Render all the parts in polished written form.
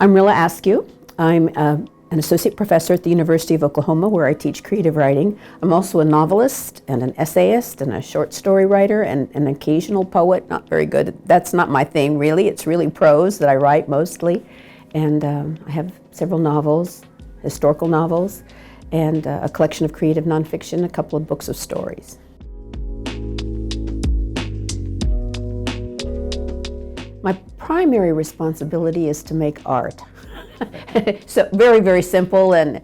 I'm Rilla Askew. I'm an associate professor at the University of Oklahoma, where I teach creative writing. I'm also a novelist and an essayist and a short story writer and an occasional poet. Not very good. That's not my thing, really. It's really prose that I write mostly. And I have several novels, historical novels, and a collection of creative nonfiction, a couple of books of stories. My primary responsibility is to make art. So very, very simple and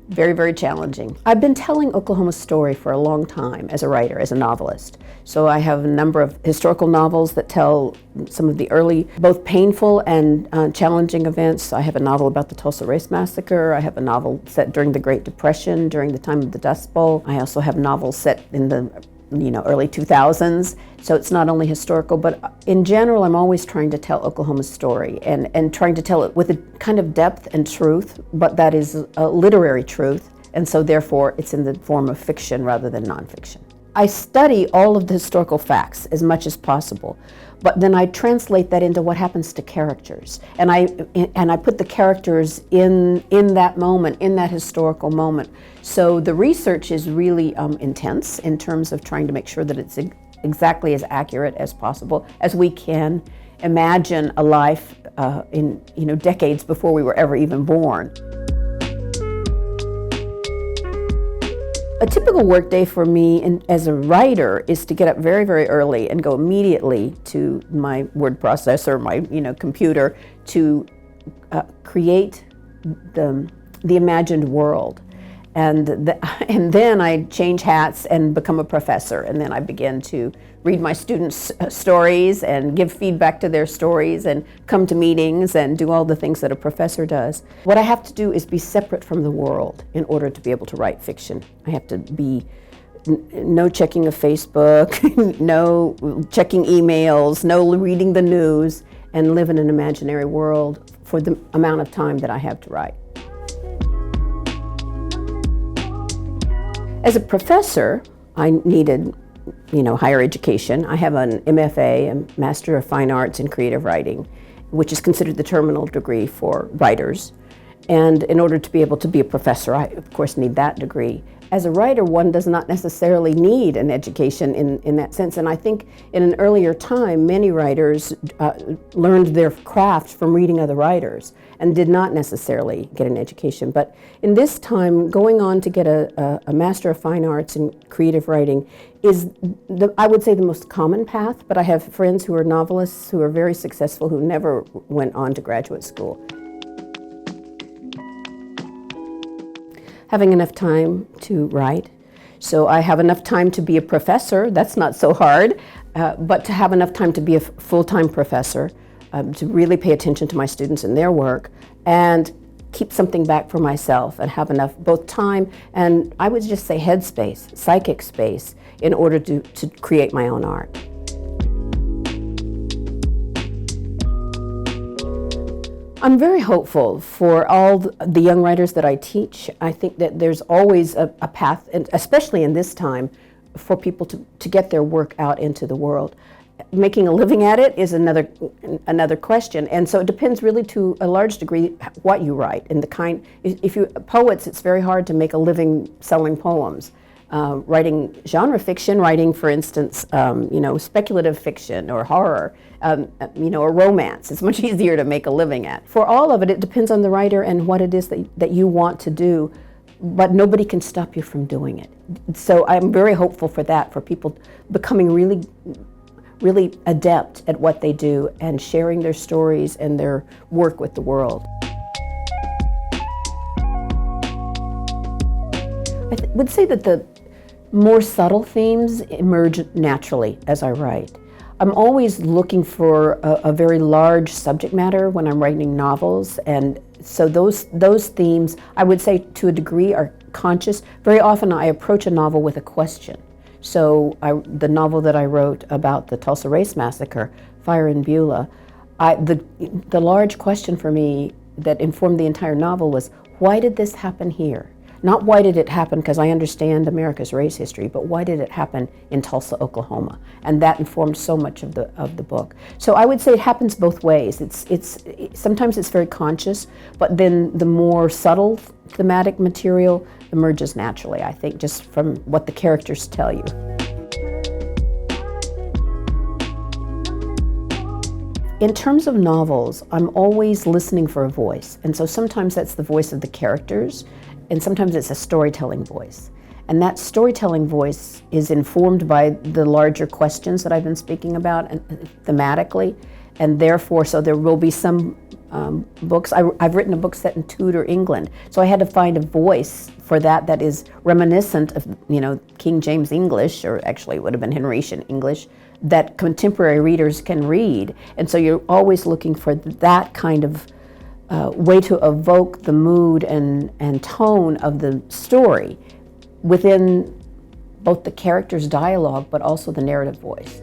very, very challenging. I've been telling Oklahoma's story for a long time as a writer, as a novelist. So I have a number of historical novels that tell some of the early, both painful and challenging events. I have a novel about the Tulsa Race Massacre. I have a novel set during the Great Depression, during the time of the Dust Bowl. I also have novels set in the early 2000s. So it's not only historical, but in general, I'm always trying to tell Oklahoma's story and trying to tell it with a kind of depth and truth, but that is a literary truth. And so therefore, it's in the form of fiction rather than nonfiction. I study all of the historical facts as much as possible, but then I translate that into what happens to characters. And I put the characters in that moment, in that historical moment. So the research is really intense in terms of trying to make sure that it's exactly as accurate as possible, as we can imagine a life in decades before we were ever even born. A typical workday for me as a writer is to get up very, very early and go immediately to my word processor, my computer, to create the imagined world. And then I change hats and become a professor, and then I begin to read my students' stories and give feedback to their stories and come to meetings and do all the things that a professor does. What I have to do is be separate from the world in order to be able to write fiction. I have to be no checking of Facebook, no checking emails, no reading the news, and live in an imaginary world for the amount of time that I have to write. As a professor, I needed, higher education. I have an MFA, a Master of Fine Arts in Creative Writing, which is considered the terminal degree for writers. And in order to be able to be a professor, I, of course, need that degree. As a writer, one does not necessarily need an education in that sense. And I think in an earlier time, many writers learned their craft from reading other writers and did not necessarily get an education. But in this time, going on to get a Master of Fine Arts in Creative Writing is, I would say, the most common path. But I have friends who are novelists who are very successful who never went on to graduate school. Having enough time to write. So I have enough time to be a professor, that's not so hard, but to have enough time to be a full-time professor, to really pay attention to my students and their work, and keep something back for myself and have enough both time and I would just say headspace, psychic space, in order to create my own art. I'm very hopeful for all the young writers that I teach. I think that there's always a path, and especially in this time, for people to get their work out into the world. Making a living at it is another question, and so it depends really to a large degree what you write and the kind. If you poets, it's very hard to make a living selling poems. Writing genre fiction, writing, for instance, speculative fiction or horror, or romance. It's much easier to make a living at. For all of it, it depends on the writer and what it is that you want to do, but nobody can stop you from doing it. So I'm very hopeful for that, for people becoming really, really adept at what they do and sharing their stories and their work with the world. I would say that the more subtle themes emerge naturally as I write. I'm always looking for a very large subject matter when I'm writing novels, and so those themes, I would say to a degree, are conscious. Very often I approach a novel with a question. So the novel that I wrote about the Tulsa Race Massacre, Fire in Beulah, the large question for me that informed the entire novel was, why did this happen here? Not why did it happen, because I understand America's race history, but why did it happen in Tulsa, Oklahoma? And that informed so much of the book. So I would say it happens both ways. Sometimes it's very conscious, but then the more subtle thematic material emerges naturally, I think, just from what the characters tell you. In terms of novels, I'm always listening for a voice. And so sometimes that's the voice of the characters, and sometimes it's a storytelling voice. And that storytelling voice is informed by the larger questions that I've been speaking about and thematically. And therefore, so there will be some books. I've written a book set in Tudor England. So I had to find a voice for that is reminiscent of, King James English, or actually it would have been Henrician English, that contemporary readers can read. And so you're always looking for that kind of way to evoke the mood and tone of the story within both the character's dialogue, but also the narrative voice.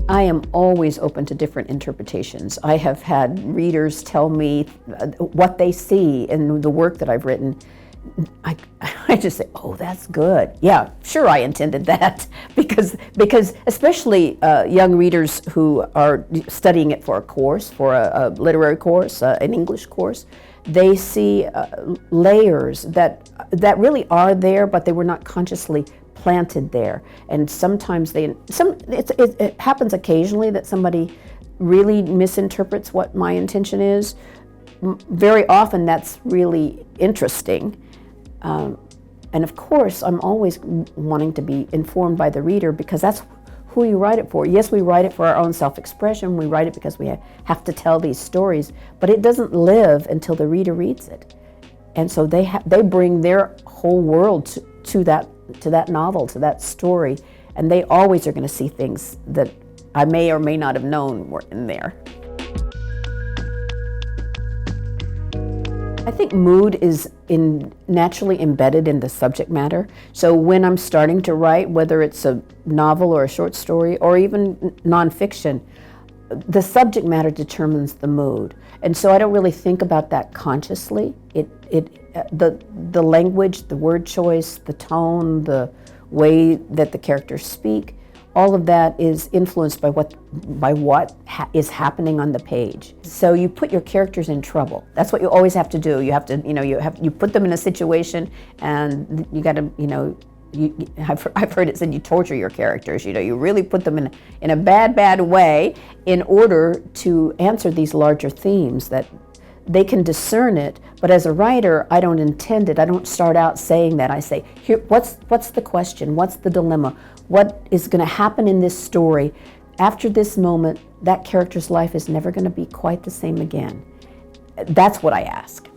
I am always open to different interpretations. I have had readers tell me what they see in the work that I've written. I just say, oh, that's good. Yeah, sure, I intended that. because especially young readers who are studying it for a course, for a literary course, an English course, they see layers that really are there, but they were not consciously planted there. And sometimes it happens occasionally that somebody really misinterprets what my intention is. Very often that's really interesting. And of course, I'm always wanting to be informed by the reader, because that's who you write it for. Yes, we write it for our own self-expression. We write it because we have to tell these stories, but it doesn't live until the reader reads it. And so they bring their whole world to that novel, to that story, and they always are going to see things that I may or may not have known were in there. I think mood is naturally embedded in the subject matter. So when I'm starting to write, whether it's a novel or a short story or even nonfiction, the subject matter determines the mood. And so I don't really think about that consciously. The language, the word choice, the tone, the way that the characters speak, all of that is influenced by what is happening on the page. So you put your characters in trouble. That's what you always have to do. You have to, you put them in a situation, and you got to, I've heard it said you torture your characters. You really put them in a bad way in order to answer these larger themes that they can discern it. But as a writer, I don't intend it. I don't start out saying that. I say, here, what's the question? What's the dilemma? What is going to happen in this story? After this moment, that character's life is never going to be quite the same again. That's what I ask.